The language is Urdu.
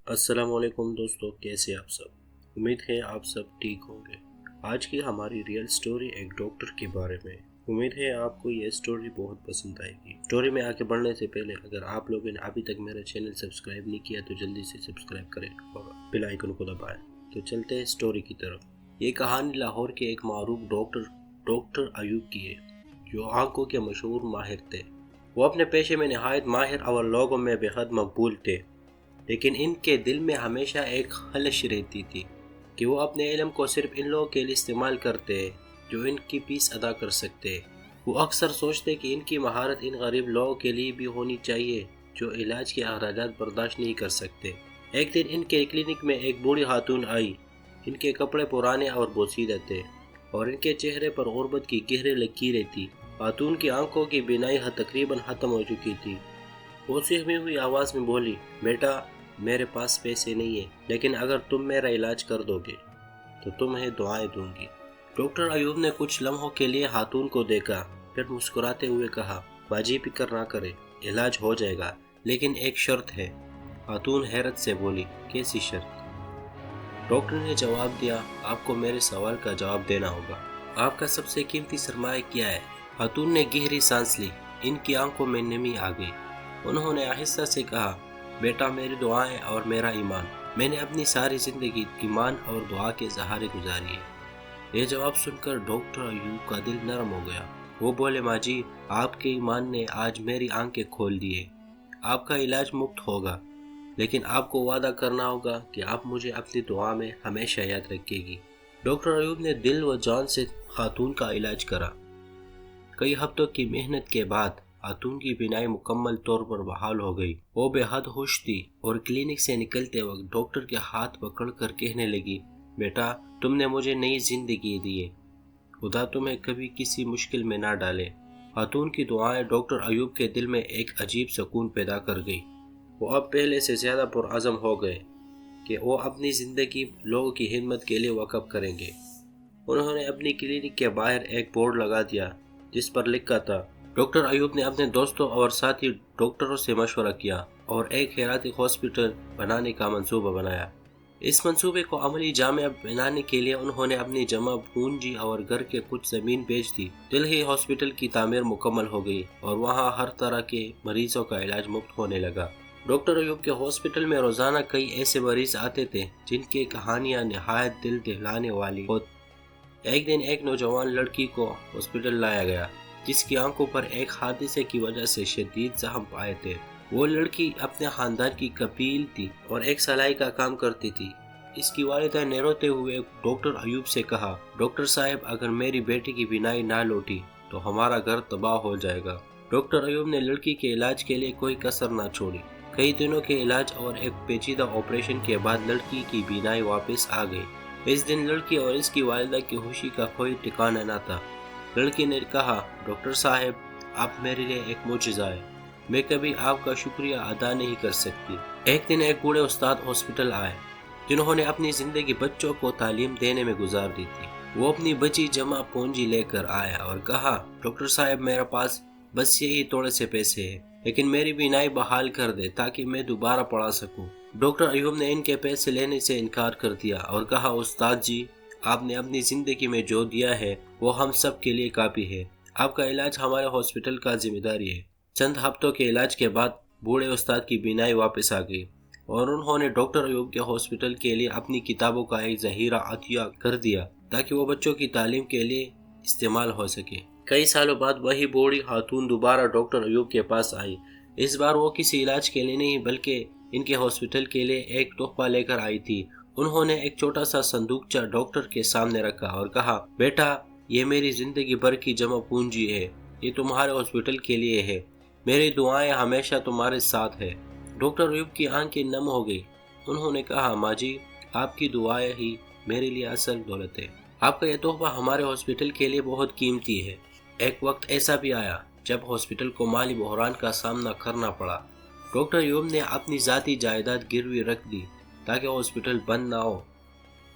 السلام علیکم دوستو، کیسے آپ سب؟ امید ہے آپ سب ٹھیک ہوں گے۔ آج کی ہماری ریئل سٹوری ایک ڈاکٹر کے بارے میں۔ امید ہے آپ کو یہ سٹوری بہت پسند آئے گی۔ سٹوری میں آگے بڑھنے سے پہلے اگر آپ لوگوں نے ابھی تک میرا چینل سبسکرائب نہیں کیا تو جلدی سے سبسکرائب کریں اور بیل آئیکن کو دبائیں۔ تو چلتے ہیں سٹوری کی طرف۔ یہ کہانی لاہور کے ایک معروف ڈاکٹر ایوب کی ہے، جو آنکھوں کے مشہور ماہر تھے۔ وہ اپنے پیشے میں نہایت ماہر اور لوگوں میں بے حد مقبول تھے، لیکن ان کے دل میں ہمیشہ ایک خلش رہتی تھی کہ وہ اپنے علم کو صرف ان لوگوں کے لیے استعمال کرتے ہیں جو ان کی فیس ادا کر سکتے ہیں۔ وہ اکثر سوچتے کہ ان کی مہارت ان غریب لوگوں کے لیے بھی ہونی چاہیے جو علاج کے اخراجات برداشت نہیں کر سکتے۔ ایک دن ان کے کلینک میں ایک بوڑھی خاتون آئی۔ ان کے کپڑے پرانے اور بوسیدہ تھے اور ان کے چہرے پر غربت کی گہری لکیریں تھیں۔ خاتون کی آنکھوں کی بینائی تقریباً ختم ہو چکی تھی۔ وہ سہمی ہوئی آواز میں بولی، بیٹا، میرے پاس پیسے نہیں ہیں، لیکن اگر تم میرا علاج کر دو گے تو تمہیں دعائیں دوں گی۔ ڈاکٹر ایوب نے کچھ لمحوں کے لیے خاتون کو دیکھا، پھر مسکراتے ہوئے کہا، باجی فکر نہ کرے، علاج ہو جائے گا، لیکن ایک شرط ہے۔ خاتون حیرت سے بولی، کیسی شرط؟ ڈاکٹر نے جواب دیا، آپ کو میرے سوال کا جواب دینا ہوگا۔ آپ کا سب سے قیمتی سرمایہ کیا ہے؟ خاتون نے گہری سانس لی، ان کی آنکھوں میں نمی آ گئی۔ انہوں نے آہستہ سے کہا، بیٹا، میری دعائیں اور میرا ایمان۔ میں نے اپنی ساری زندگی ایمان اور دعا کے سہارے گزاری ہے۔ یہ جواب سن کر ڈاکٹر ایوب کا دل نرم ہو گیا۔ وہ بولے، ماں جی، آپ کے ایمان نے آج میری آنکھیں کھول دی ہے۔ آپ کا علاج مفت ہوگا، لیکن آپ کو وعدہ کرنا ہوگا کہ آپ مجھے اپنی دعا میں ہمیشہ یاد رکھے گی۔ ڈاکٹر ایوب نے دل و جان سے خاتون کا علاج کرا۔ کئی ہفتوں کی محنت کے بعد خاتون کی بینائی مکمل طور پر بحال ہو گئی۔ وہ بے حد خوش تھی اور کلینک سے نکلتے وقت ڈاکٹر کے ہاتھ پکڑ کر کہنے لگی، بیٹا، تم نے مجھے نئی زندگی دی ہے، خدا تمہیں کبھی کسی مشکل میں نہ ڈالے۔ خاتون کی دعائیں ڈاکٹر ایوب کے دل میں ایک عجیب سکون پیدا کر گئی۔ وہ اب پہلے سے زیادہ پرعزم ہو گئے کہ وہ اپنی زندگی لوگوں کی خدمت کے لیے وقف کریں گے۔ انہوں نے اپنی کلینک کے باہر ایک بورڈ لگا دیا جس پر لکھا تھا، ڈاکٹر ایوب نے اپنے دوستوں اور ساتھی ڈاکٹروں سے مشورہ کیا اور ایک خیراتی ہاسپٹل بنانے کا منصوبہ بنایا۔ اس منصوبے کو عملی جامع بنانے کے لیے انہوں نے اپنی جمع پونجی اور گھر کے کچھ زمین بیچ دی۔ جلد ہی ہاسپٹل کی تعمیر مکمل ہو گئی اور وہاں ہر طرح کے مریضوں کا علاج مفت ہونے لگا۔ ڈاکٹر ایوب کے ہاسپٹل میں روزانہ کئی ایسے مریض آتے تھے جن کی کہانیاں نہایت دل دہلانے والی ہوتی۔ ایک دن ایک نوجوان لڑکی کو ہاسپٹل لایا گیا جس کی آنکھوں پر ایک حادثے کی وجہ سے شدید زخم پائے تھے۔ وہ لڑکی اپنے خاندان کی کفیل تھی اور ایک سلائی کا کام کرتی تھی۔ اس کی والدہ نے روتے ہوئے ڈاکٹر ایوب سے کہا، ڈاکٹر صاحب، اگر میری بیٹی کی بینائی نہ لوٹی تو ہمارا گھر تباہ ہو جائے گا۔ ڈاکٹر ایوب نے لڑکی کے علاج کے لیے کوئی کسر نہ چھوڑی۔ کئی دنوں کے علاج اور ایک پیچیدہ آپریشن کے بعد لڑکی کی بینائی واپس آ گئی۔ اس دن لڑکی اور اس کی والدہ کی خوشی کا کوئی ٹھکانہ نہ تھا۔ لڑکی نے کہا، ڈاکٹر صاحب، آپ میرے لیے ایک معجزہ ہے، میں کبھی آپ کا شکریہ ادا نہیں کر سکتی۔ ایک دن ایک بوڑھے استاد ہاسپٹل آئے جنہوں نے اپنی زندگی بچوں کو تعلیم دینے میں گزار دی تھی۔ وہ اپنی بچی جمع پونجی لے کر آیا اور کہا، ڈاکٹر صاحب، میرے پاس بس یہی تھوڑے سے پیسے ہیں، لیکن میری بینائی بحال کر دے تاکہ میں دوبارہ پڑھا سکوں۔ ڈاکٹر ایوب نے ان کے پیسے لینے سے انکار کر دیا اور کہا، استاد جی، آپ نے اپنی زندگی میں جو دیا ہے وہ ہم سب کے لیے کافی ہے۔ آپ کا علاج ہمارے ہاسپٹل کا ذمہ داری ہے۔ چند ہفتوں کے علاج کے بعد بوڑھے استاد کی بینائی واپس آ گئی اور انہوں نے ڈاکٹر ایوب کے ہاسپٹل کے لیے اپنی کتابوں کا ایک ذخیرہ عطیہ کر دیا تاکہ وہ بچوں کی تعلیم کے لیے استعمال ہو سکے۔ کئی سالوں بعد وہی بوڑھی خاتون دوبارہ ڈاکٹر ایوب کے پاس آئی۔ اس بار وہ کسی علاج کے لیے نہیں بلکہ ان کے ہاسپٹل کے لیے ایک تحفہ لے کر آئی تھی۔ انہوں نے ایک چھوٹا سا صندوقچہ ڈاکٹر کے سامنے رکھا اور کہا، بیٹا، یہ میری زندگی بھر کی جمع پونجی ہے، یہ تمہارے ہاسپٹل کے لیے ہے، میری دعائیں ہمیشہ تمہارے ساتھ ہے۔ ڈاکٹر ایوب کی آنکھیں نم ہو گئی۔ انہوں نے کہا، ماں جی، آپ کی دعائیں ہی میرے لیے اصل دولت ہے۔ آپ کا یہ تحفہ ہمارے ہاسپٹل کے لیے بہت قیمتی ہے۔ ایک وقت ایسا بھی آیا جب ہاسپٹل کو مالی بحران کا سامنا کرنا پڑا۔ ڈاکٹر ایوب نے اپنی ذاتی جائیداد گروی رکھ دی تاکہ ہاسپٹل بند نہ ہو۔